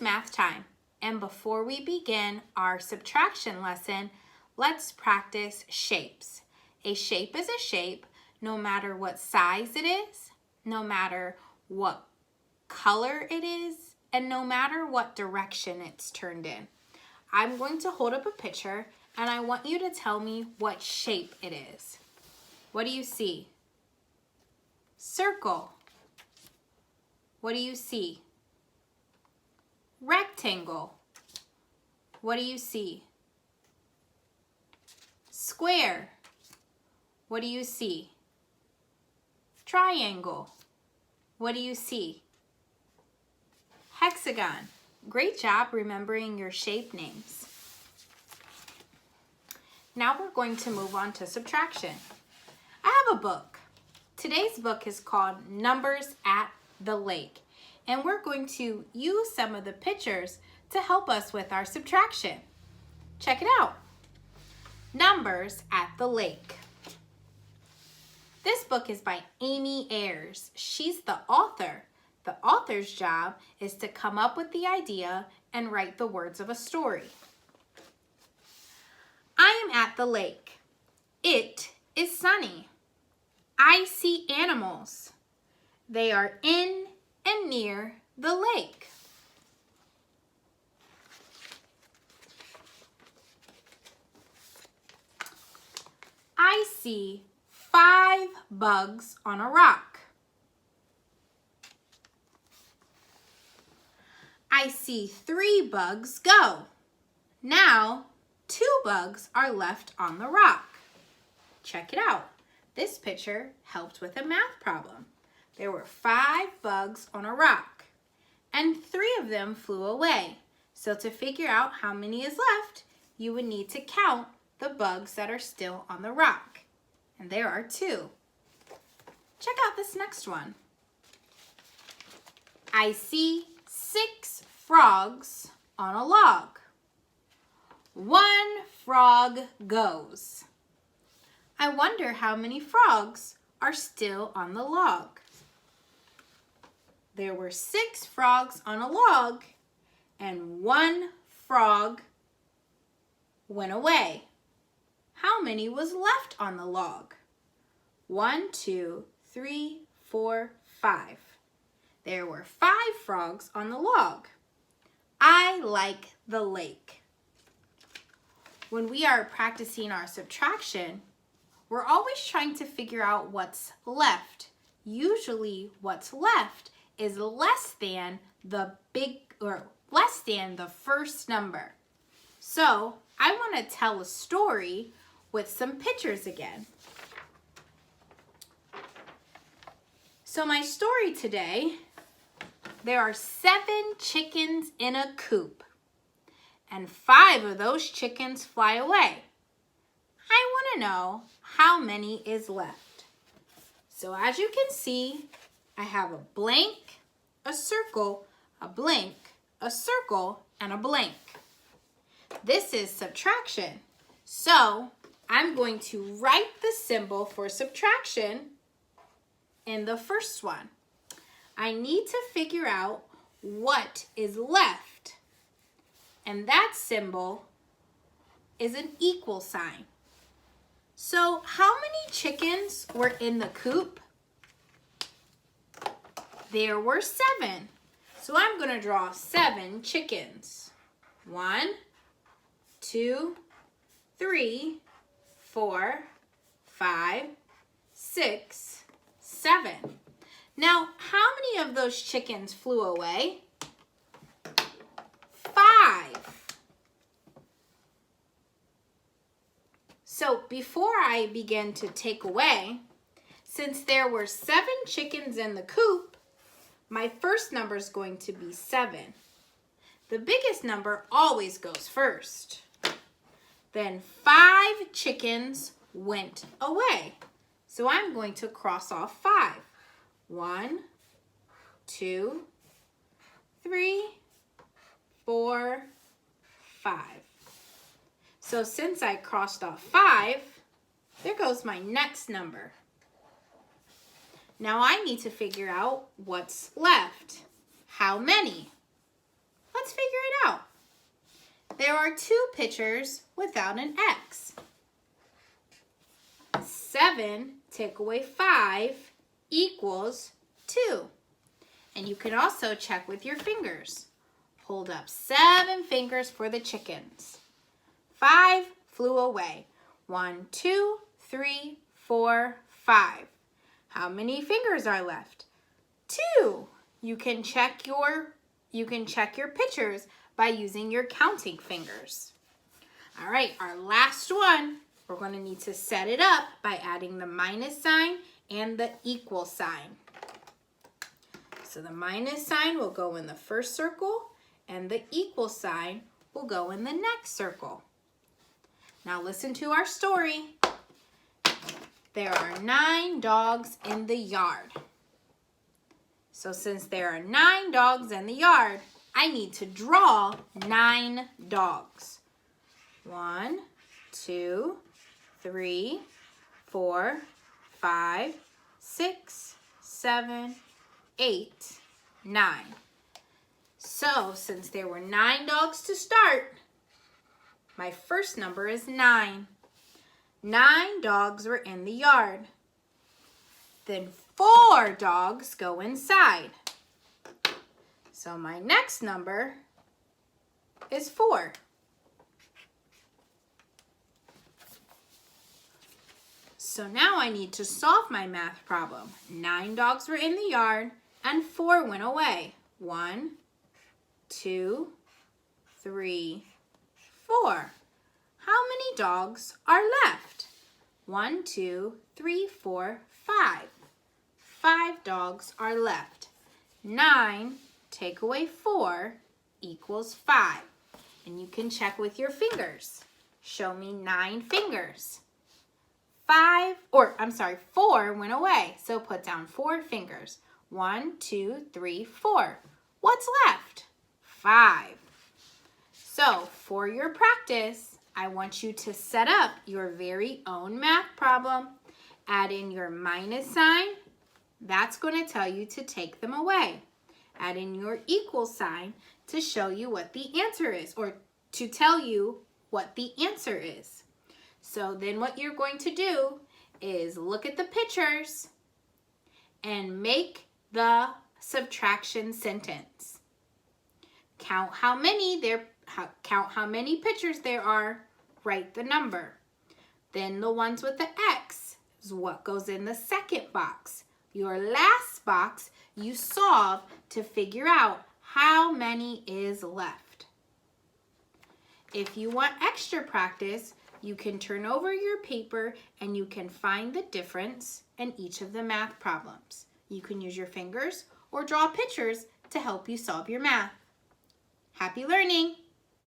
Math time, and before we begin our subtraction lesson, let's practice shapes. A shape is a shape no matter what size it is, no matter what color it is, and no matter what direction it's turned in. I'm going to hold up a picture and I want you to tell me what shape it is. What do you see? Circle. What do you see? Rectangle. What do you see? Square. What do you see? Triangle. What do you see? Hexagon. Great job remembering your shape names. Now we're going to move on to subtraction. I have a book. Today's book is called Numbers at the Lake, and we're going to use some of the pictures to help us with our subtraction. Check it out. Numbers at the Lake. This book is by Amy Ayers. She's the author. The author's job is to come up with the idea and write the words of a story. I am at the lake. It is sunny. I see animals. They are in and near the lake. I see 5 bugs on a rock. I see 3 bugs go. Now, 2 bugs are left on the rock. Check it out. This picture helped with a math problem. There were 5 bugs on a rock, and 3 of them flew away. So to figure out how many is left, you would need to count the bugs that are still on the rock. And there are 2. Check out this next one. I see 6 frogs on a log. 1 frog goes. I wonder how many frogs are still on the log. There were 6 frogs on a log, and 1 frog went away. How many was left on the log? 1, 2, 3, 4, 5. There were 5 frogs on the log. I like the lake. When we are practicing our subtraction, we're always trying to figure out what's left. Usually what's left is less than the first number. So I want to tell a story with some pictures again. So my story today, there are 7 chickens in a coop, and 5 of those chickens fly away. I want to know how many is left. So as you can see, I have a blank, a circle, a blank, a circle, and a blank. This is subtraction. So I'm going to write the symbol for subtraction in the first one. I need to figure out what is left. And that symbol is an equal sign. So how many chickens were in the coop? There were 7. So I'm going to draw 7 chickens. 1, 2, 3, 4, 5, 6, 7. Now, how many of those chickens flew away? 5. So before I begin to take away, since there were 7 chickens in the coop, my first number is going to be 7. The biggest number always goes first. Then 5 chickens went away. So I'm going to cross off 5. 1, 2, 3, 4, 5. So since I crossed off 5, there goes my next number. Now I need to figure out what's left. How many? Let's there are 2 pictures without an X. 7 take away 5 equals 2. And you can also check with your fingers. Hold up 7 fingers for the chickens. 5 flew away. 1, 2, 3, 4, 5. How many fingers are left? 2. You can check your pictures by using your counting fingers. All right, our last one, we're going to need to set it up by adding the minus sign and the equal sign. So the minus sign will go in the first circle and the equal sign will go in the next circle. Now listen to our story. There are 9 dogs in the yard. So since there are 9 dogs in the yard, I need to draw 9 dogs. 1, 2, 3, 4, 5, 6, 7, 8, 9. So since there were 9 dogs to start, my first number is 9. 9 dogs were in the yard. Then 4 dogs go inside. So my next number is 4. So now I need to solve my math problem. 9 dogs were in the yard and 4 went away. 1, 2, 3, 4. How many dogs are left? 1, 2, 3, 4, 5. 5 dogs are left. 9 take away 4 equals 5. And you can check with your fingers. Show me 9 fingers. 4 went away. So put down 4 fingers. 1, 2, 3, 4. What's left? 5. So for your practice, I want you to set up your very own math problem. Add in your minus sign. That's going to tell you to take them away. Add in your equal sign to show you what the answer is, or to tell you what the answer is. So then what you're going to do is look at the pictures and make the subtraction sentence. Count how many pictures there are, write the number. Then the ones with the X is what goes in the second box. Your last box you solve to figure out how many is left. If you want extra practice, you can turn over your paper and you can find the difference in each of the math problems. You can use your fingers or draw pictures to help you solve your math. Happy learning!